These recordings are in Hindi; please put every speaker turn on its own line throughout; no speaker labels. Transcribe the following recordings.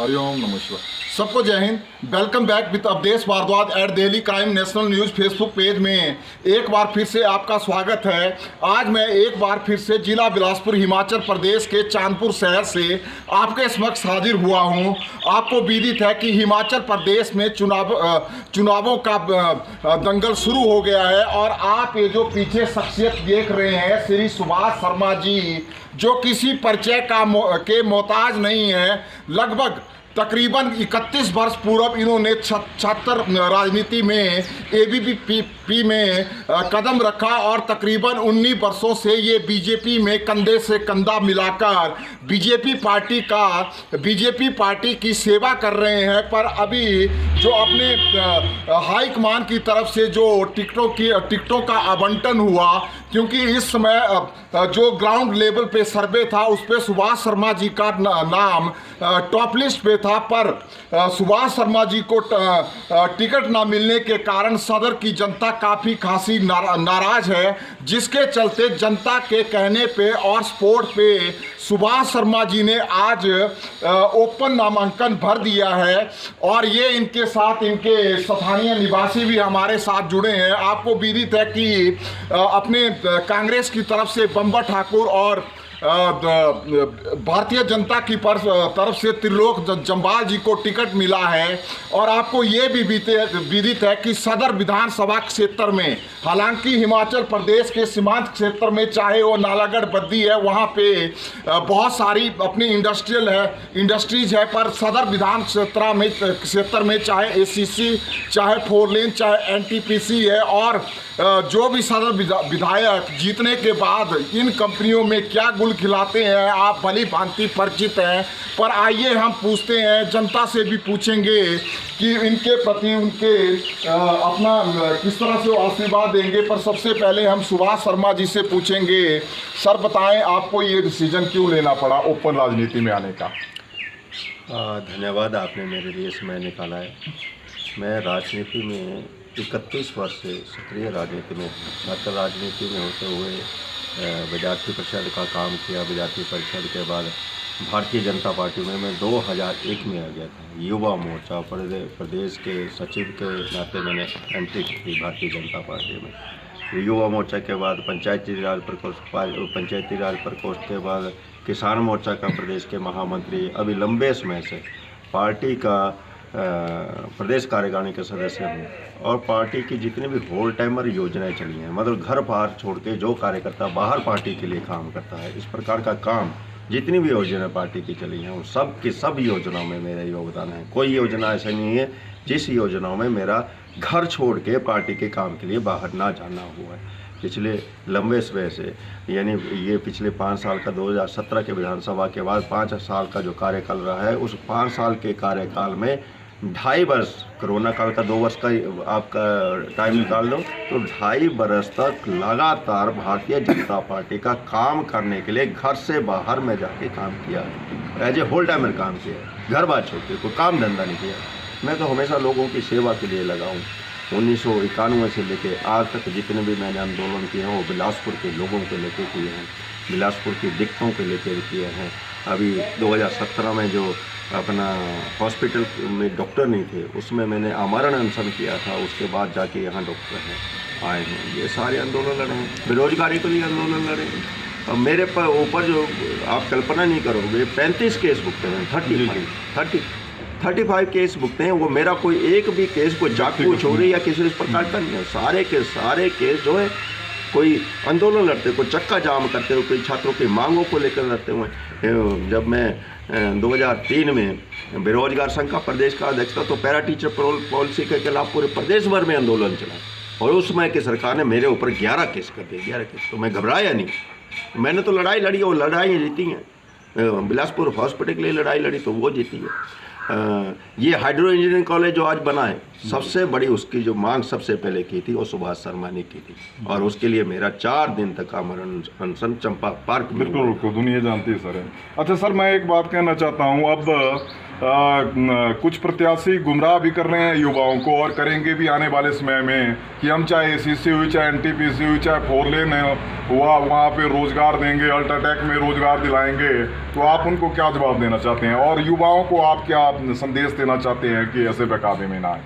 हरिओम नमः शिवाय। सबको जय हिंद। Welcome back with Awadhesh Bhardwaj at daily crime national news Facebook page में एक बार फिर से आपका स्वागत है। आज मैं एक बार फिर से जिला बिलासपुर हिमाचल प्रदेश के चांदपुर शहर से आपके समक्ष हाजिर हुआ हूं। आपको विदित है कि हिमाचल प्रदेश में चुनावों का दंगल शुरू हो गया है और आप ये जो पीछे शख्सियत देख रहे हैं श्री सुभाष शर्मा जी, जो किसी परिचय के मोहताज नहीं है। लगभग तकरीबन 31 वर्ष पूर्व इन्होंने छात्र राजनीति में एबीवीपी में कदम रखा और तकरीबन 19 वर्षों से ये बीजेपी में कंधे से कंधा मिलाकर बीजेपी पार्टी की सेवा कर रहे हैं। पर अभी जो अपने हाईकमान की तरफ से जो टिकटों का आवंटन हुआ, क्योंकि इस समय जो ग्राउंड लेवल पे सर्वे था उस पे सुभाष शर्मा जी का नाम टॉप लिस्ट पे था, पर सुभाष शर्मा जी को टिकट ना मिलने के कारण सदर की जनता काफ़ी खासी नाराज है, जिसके चलते जनता के कहने पे और सपोर्ट पे सुभाष शर्मा जी ने आज ओपन नामांकन भर दिया है। और ये इनके साथ इनके स्थानीय निवासी भी हमारे साथ जुड़े हैं। आपको विदित है कि अपने कांग्रेस की तरफ से बम्बा ठाकुर और भारतीय जनता की तरफ से त्रिलोक जम्वाल जी को टिकट मिला है। और आपको ये भी विदित है कि सदर विधानसभा क्षेत्र में, हालांकि हिमाचल प्रदेश के सीमांत क्षेत्र में चाहे वो नालागढ़ बद्दी है, वहाँ पे बहुत सारी अपनी इंडस्ट्रीज है, पर सदर विधान क्षेत्र में चाहे एसीसी, चाहे 4 लेन, चाहे एनटीपीसी है, और जो भी सदर विधायक जीतने के बाद इन कंपनियों में क्या गुल खिलाते हैं आप भली भांति परिचित हैं। पर आइए हम पूछते हैं, जनता से भी पूछेंगे कि इनके प्रति उनके अपना किस तरह से आशीर्वाद देंगे। पर सबसे पहले हम सुभाष शर्मा जी से पूछेंगे, सर बताएं आपको ये डिसीजन क्यों लेना पड़ा ओपन राजनीति में आने का?
धन्यवाद, आपने मेरे लिए समय निकाला है। मैं राजनीति में 31 वर्ष से सक्रिय राजनीति में, छात्र राजनीति में होते हुए विद्यार्थी परिषद का काम किया। विद्यार्थी परिषद के बाद भारतीय जनता पार्टी में मैं 2001 में आ गया था। युवा मोर्चा प्रदेश के सचिव के नाते मैंने एंट्री की थी भारतीय जनता पार्टी में। युवा मोर्चा के बाद पंचायती राज प्रकोष्ठ के बाद किसान मोर्चा का प्रदेश के महामंत्री, अभी लंबे समय से पार्टी का प्रदेश कार्यकारिणी के सदस्य हूँ। और पार्टी की जितनी भी होल टाइमर योजनाएं चली हैं, मतलब घर बाहर छोड़ के जो कार्यकर्ता बाहर पार्टी के लिए काम करता है, इस प्रकार का काम जितनी भी योजना पार्टी की चली हैं, उन सब की सब योजनाओं में मेरा योगदान है। कोई योजना ऐसा नहीं है जिस योजनाओं में मेरा घर छोड़ के पार्टी के काम के लिए बाहर ना जाना हुआ है। पिछले लंबे समय से, यानी ये पिछले 5 साल का 2017 के विधानसभा के बाद 5 साल का जो कार्यकाल रहा है, उस 5 साल के कार्यकाल में 2.5 वर्ष, कोरोना काल का 2 वर्ष का आपका टाइम निकाल दो तो 2.5 वर्ष तक लगातार भारतीय जनता पार्टी का काम करने के लिए घर से बाहर में जाके काम किया है। एज ए होल टाइमर काम किया है, घर बार छोड़ के कोई काम धंधा नहीं किया। मैं तो हमेशा लोगों की सेवा के लिए लगा हूँ। 1991 से लेके आज तक जितने भी मैंने आंदोलन किए हैं वो बिलासपुर के लोगों को लेके किए हैं, बिलासपुर की दिक्कतों के लेके किए हैं। अभी 2017 में जो अपना हॉस्पिटल में डॉक्टर नहीं थे, उसमें मैंने आमरण अनशन किया था। उसके बाद जाके यहाँ डॉक्टर हैं आए हैं। ये सारे आंदोलन लड़े हैं, बेरोजगारी के लिए आंदोलन लड़े हैं। और मेरे पर ऊपर जो आप कल्पना नहीं करोगे 35 केस भुगते हैं, 35 केस भुगते हैं। वो मेरा कोई एक भी केस कोई चाकू चोरी या किसी प्रकार का नहीं है। सारे के सारे केस जो है कोई आंदोलन लड़ते, कोई चक्का जाम करते हुए, कोई छात्रों की मांगों को लेकर लड़ते हुए। जब मैं 2003 में बेरोजगार संघ का प्रदेश का अध्यक्ष था तो पैरा टीचर पॉलिसी के खिलाफ पूरे प्रदेश भर में आंदोलन चला और उस समय की सरकार ने मेरे ऊपर 11 केस कर दिए। 11 केस तो मैं घबराया नहीं, मैंने तो लड़ाई लड़ी और लड़ाई जीती हैं। बिलासपुर हॉस्पिटल के लिए लड़ाई लड़ी तो वो जीती है। ये हाइड्रो इंजीनियरिंग कॉलेज जो आज बना है, सबसे बड़ी उसकी जो मांग सबसे पहले की थी वो सुभाष शर्मा ने की थी। और उसके लिए मेरा 4 दिन तक आमरण अनशन चंपा पार्क में।
बिल्कुल दुनिया जानती है सर। अच्छा सर, मैं एक बात कहना चाहता हूँ। अब कुछ प्रत्याशी गुमराह भी कर रहे हैं युवाओं को और करेंगे भी आने वाले समय में कि हम चाहे एसीसी हुई, चाहे एनटीपीसी हुई, चाहे 4 लेन हुआ, वहाँ पे रोजगार देंगे, अल्ट्राटेक में रोजगार दिलाएंगे। तो आप उनको क्या जवाब देना चाहते हैं और युवाओं को आप क्या संदेश देना चाहते हैं कि ऐसे बहकावे में ना आए?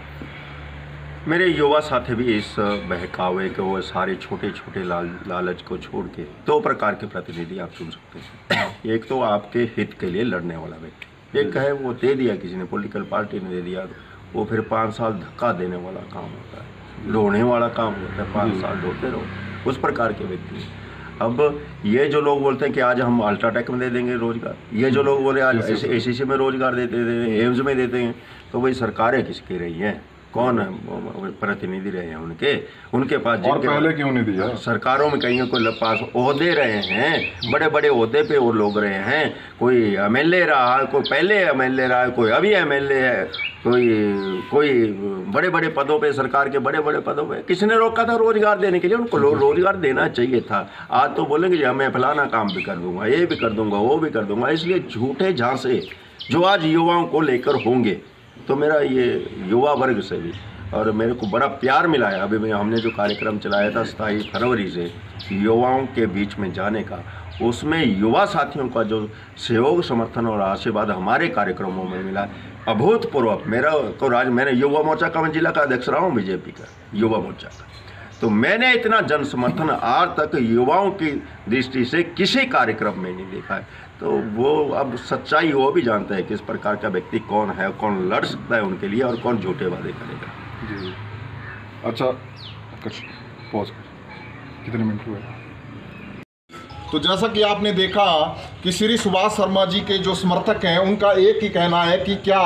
मेरे युवा साथी भी इस बहकावे को, वो सारे छोटे छोटे लालच को छोड़ के 2 प्रकार के प्रतिनिधि आप चुन सकते हैं। एक तो आपके हित के लिए लड़ने वाला व्यक्ति, एक है वो दे दिया किसी ने, पॉलिटिकल पार्टी ने दे दिया, वो फिर 5 साल धक्का देने वाला काम होता है, ढोने वाला काम होता है, 5 साल ढोते रहो, उस प्रकार के व्यक्ति। अब ये जो लोग बोलते हैं कि आज हम अल्ट्राटेक में दे देंगे रोजगार, ये जो लोग बोले आज एसीसी में रोजगार देते हैं, एम्स में देते हैं, तो भाई सरकारें किसकी रही हैं? कौन प्रतिनिधि रहे हैं उनके पास?
और पहले क्यों नहीं दिया?
सरकारों में कहीं कोई पास ओहदे रहे हैं, बड़े बड़े ओहदे पे वो लोग रहे हैं, कोई एमएलए रहा, कोई पहले एमएलए रहा, कोई अभी एमएलए है, कोई बड़े बड़े पदों पे, सरकार के बड़े बड़े पदों पे। किसने रोका था रोजगार देने के लिए? उनको रोजगार देना चाहिए था। आज तो बोलेंगे जी मैं फलाना काम भी कर दूंगा, ये भी कर दूंगा, वो भी कर दूंगा। इसलिए झूठे झांसे जो आज युवाओं को लेकर होंगे, तो मेरा ये युवा वर्ग से भी और मेरे को बड़ा प्यार मिला है। अभी हमने जो कार्यक्रम चलाया था 27 फरवरी से युवाओं के बीच में जाने का, उसमें युवा साथियों का जो सहयोग, समर्थन और आशीर्वाद हमारे कार्यक्रमों में मिला, अभूतपूर्व। मैंने युवा मोर्चा का, मैं जिला का अध्यक्ष रहा हूँ बीजेपी का युवा मोर्चा का, तो मैंने इतना जन समर्थन आज तक युवाओं की दृष्टि से किसी कार्यक्रम में नहीं देखा है। तो वो अब सच्चाई वो भी जानता है कि इस प्रकार का व्यक्ति कौन है, कौन लड़ सकता है उनके लिए और कौन झूठे वादे करेगा।
जी अच्छा, पॉज कितने मिनट हुए? तो जैसा कि आपने देखा कि श्री सुभाष शर्मा जी के जो समर्थक हैं उनका एक ही कहना है कि क्या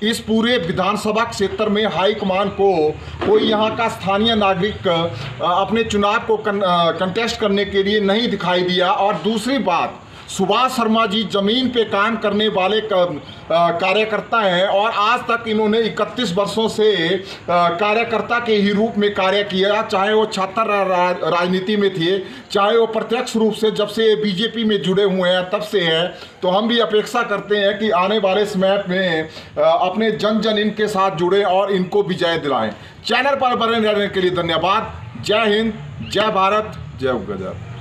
इस पूरे विधानसभा क्षेत्र में हाईकमान को कोई यहाँ का स्थानीय नागरिक अपने चुनाव को कंटेस्ट करने के लिए नहीं दिखाई दिया। और दूसरी बात, सुभाष शर्मा जी जमीन पे काम करने वाले कार्यकर्ता हैं और आज तक इन्होंने 31 वर्षों से कार्यकर्ता के ही रूप में कार्य किया, चाहे वो छात्र राजनीति में थे, चाहे वो प्रत्यक्ष रूप से जब से बीजेपी में जुड़े हुए हैं तब से हैं। तो हम भी अपेक्षा करते हैं कि आने वाले समय में अपने जन इनके साथ जुड़े और इनको विजय दिलाएं। चैनल पर बने रहने के लिए धन्यवाद। जय हिंद, जय भारत, जय गजब।